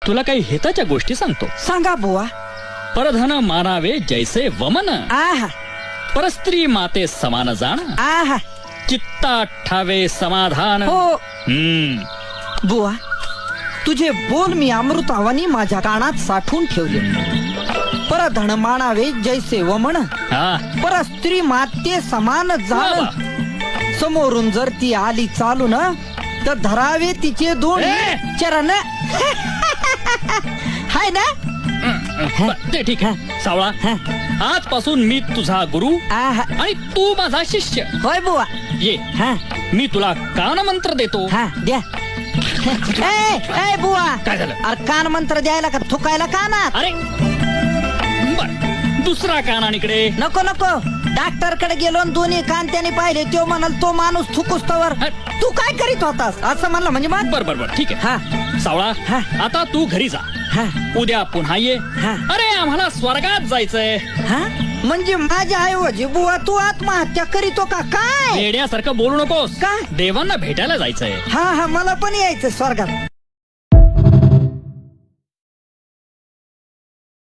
तुला काही हिताच्या गोष्टी सांगतो. सांगा बुवा. परधन मानावे जैसे वमन, आहा परस्त्री माते समान जाण, आहा. चित्ता ठावे समाधान. हो बुवा, तुझे बोल मी अमृतावानी माझ्या कानात साठवून ठेवले. परधन मानावे जैसे वमन, परस्त्री माते समान जाण. समोरून जर ती आली चालून तर धरावे तिचे दोन चरण. हाय ना. ते ठीक आहे. सावळा, आजपासून मी तुझा गुरु आणि तू माझा शिष्य. होय बुवा. ये, मी तुला कान मंत्र देतो. द्या. ए बुवा, काय झालं? अरे कान मंत्र द्यायला का थुकायला कानात? अरे बर, दुसरा कान आणि इकडे. नको नको. डॉक्टर कडे गेलो आणि दोन्ही कान त्याने पाहिले. तो म्हणाल तो माणूस थुकुस्तवर तू काय करीत होतास असं म्हणलं. म्हणजे मग बर बर बर ठीक आहे. सावळा, आता तू घरी जा. उद्या पुन्हा ये. अरे आम्हाला स्वर्गात जायचंय. म्हणजे माझ्या ऐवजी बुवा तू आत्महत्या करीतो का काय? येण्यासारखं बोलू नकोस. का? देवांना भेटायला जायचंय. हा मला पण यायचं स्वर्गात.